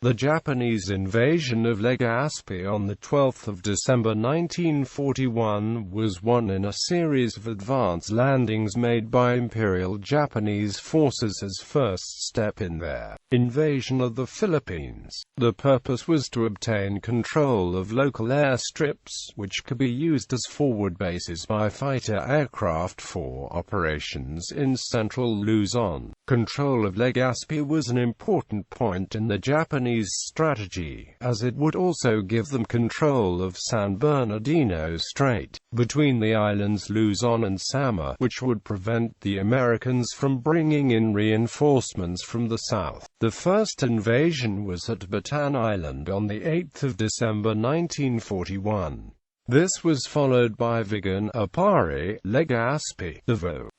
The Japanese invasion of Legaspi on 12 December 1941 was one in a series of advance landings made by Imperial Japanese forces as first step in their invasion of the Philippines. The purpose was to obtain control of local airstrips, which could be used as forward bases by fighter aircraft for operations in central Luzon. Control of Legaspi was an important point in the Japanese strategy, as it would also give them control of San Bernardino Strait, between the islands Luzon and Samar, which would prevent the Americans from bringing in reinforcements from the south. The first invasion was at Batan Island on 8 December 1941. This was followed by Vigan, Apari, Legaspi,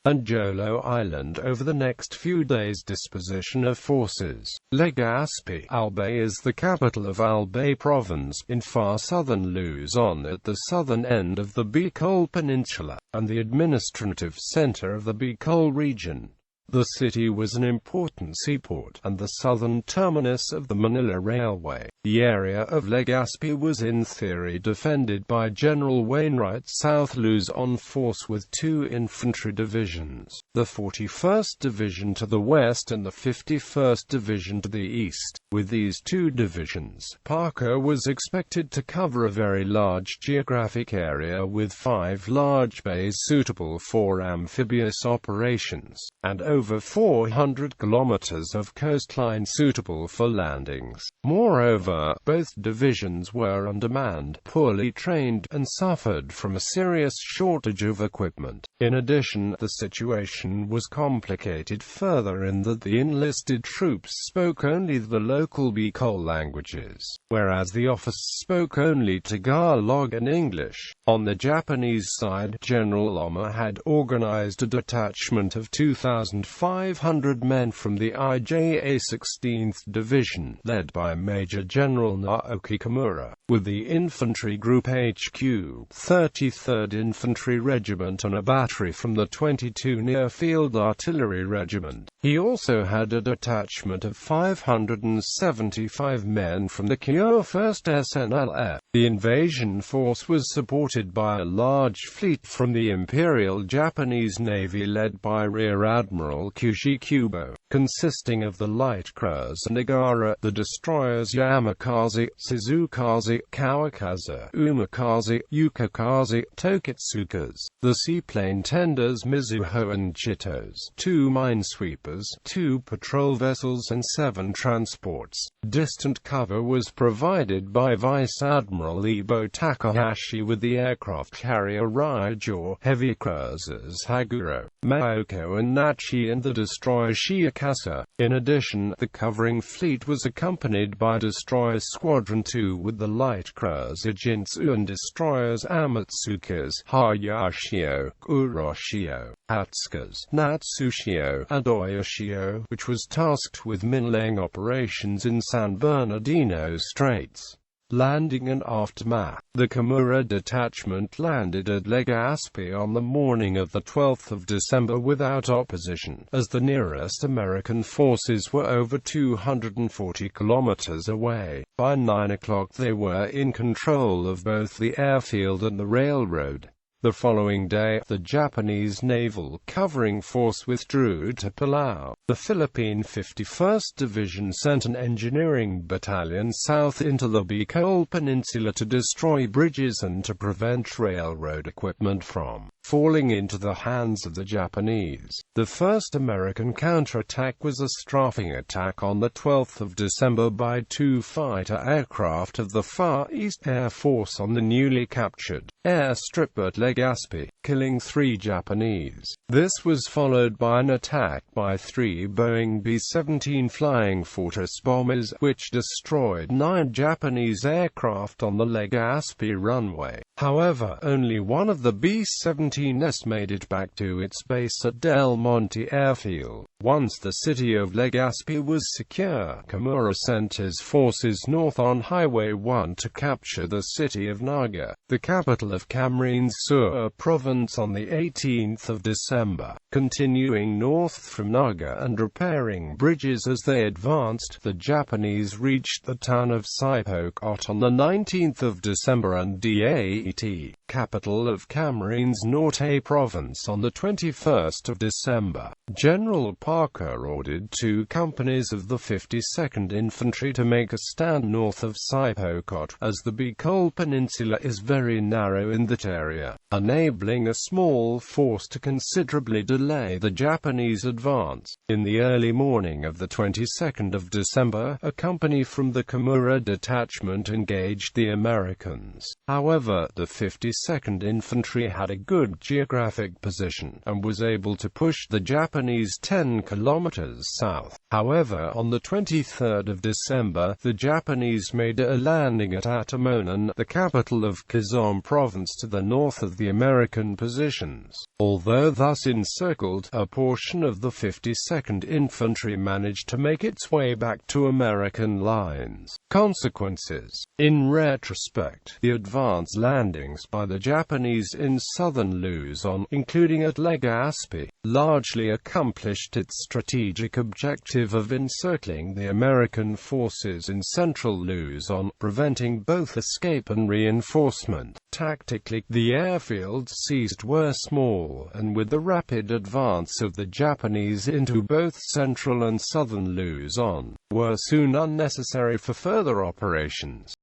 and Jolo Island over the next few days. Disposition of Forces. Legaspi, Albay is the capital of Albay Province, in far southern Luzon at the southern end of the Bicol Peninsula, and the administrative center of the Bicol region. The city was an important seaport, and the southern terminus of the Manila Railway. The area of Legaspi was in theory defended by General Wainwright's South Luzon force with two infantry divisions, the 41st Division to the west and the 51st Division to the east. With these two divisions, Parker was expected to cover a very large geographic area with 5 large bays suitable for amphibious operations, and over 400 kilometers of coastline suitable for landings. Moreover, both divisions were undermanned, poorly trained, and suffered from a serious shortage of equipment. In addition, the situation was complicated further in that the enlisted troops spoke only the local Bicol languages, whereas the officers spoke only Tagalog and English. On the Japanese side, General Loma had organized a detachment of 2,500 men from the IJA 16th Division, led by Major General Naoki Kimura, with the Infantry Group HQ, 33rd Infantry Regiment and a battery from the 22 Near-Field Artillery Regiment. He also had a detachment of 575 men from the Kyo 1st SNLF. The invasion force was supported by a large fleet from the Imperial Japanese Navy led by Rear Admiral Kushi Kubo, consisting of the light cruiser Nagara, the destroyers Yamakaze, Suzukaze, Kawakaze, Umakaze, Yukakaze, Tokitsukas, the seaplane tenders Mizuho and Chitos, 2 minesweepers, 2 patrol vessels and 7 transports. Distant cover was provided by Vice Admiral Ibo Takahashi with the aircraft carrier Raijo, heavy cruisers Haguro, Maoko and Nachi and the destroyer Shiakasa. In addition, the covering fleet was accompanied by destroyer Squadron 2 with the light cruiser Jinsu and destroyers Amatsukas, Hayashio, Kuroshio, Atsukas, Natsushio, and Oyashio, which was tasked with minlaying operations in San Bernardino Straits. Landing and aftermath. The Kimura detachment landed at Legaspi on the morning of 12 December without opposition, as the nearest American forces were over 240 kilometers away. By 9 o'clock they were in control of both the airfield and the railroad. The following day, the Japanese naval covering force withdrew to Palau. The Philippine 51st Division sent an engineering battalion south into the Bicol Peninsula to destroy bridges and to prevent railroad equipment from falling into the hands of the Japanese. The first American counterattack was a strafing attack on 12 December by 2 fighter aircraft of the Far East Air Force on the newly captured airstrip at Legaspi, killing 3 Japanese. This was followed by an attack by 3 Boeing B-17 Flying Fortress bombers, which destroyed 9 Japanese aircraft on the Legaspi runway. However, only one of the B-17 18s made it back to its base at Del Monte Airfield. Once the city of Legaspi was secure, Kimura sent his forces north on Highway 1 to capture the city of Naga, the capital of Camarines Sur province, on the 18th of December. Continuing north from Naga and repairing bridges as they advanced, the Japanese reached the town of Sipocot on the 19th of December and Det, capital of Camarines Norte province, on the 21st of December. General Parker ordered 2 companies of the 52nd Infantry to make a stand north of Sipocot, as the Bicol Peninsula is very narrow in that area, enabling a small force to considerably delay the Japanese advance. In the early morning of the 22nd of December, a company from the Kimura detachment engaged the Americans. However, the 52nd Infantry had a good geographic position, and was able to push the Japanese 10 kilometers south. However, on the 23rd of December, the Japanese made a landing at Atamonan, the capital of Quezon province, to the north of the American positions. Although thus encircled, a portion of the 52nd Infantry managed to make its way back to American lines. Consequences. In retrospect, the advance landings by the Japanese in southern Luzon, including at Legaspi, largely accomplished its strategic objective of encircling the American forces in central Luzon, preventing both escape and reinforcement. Tactically, the airfields seized were small, and with the rapid advance of the Japanese into both central and southern Luzon, were soon unnecessary for further operations.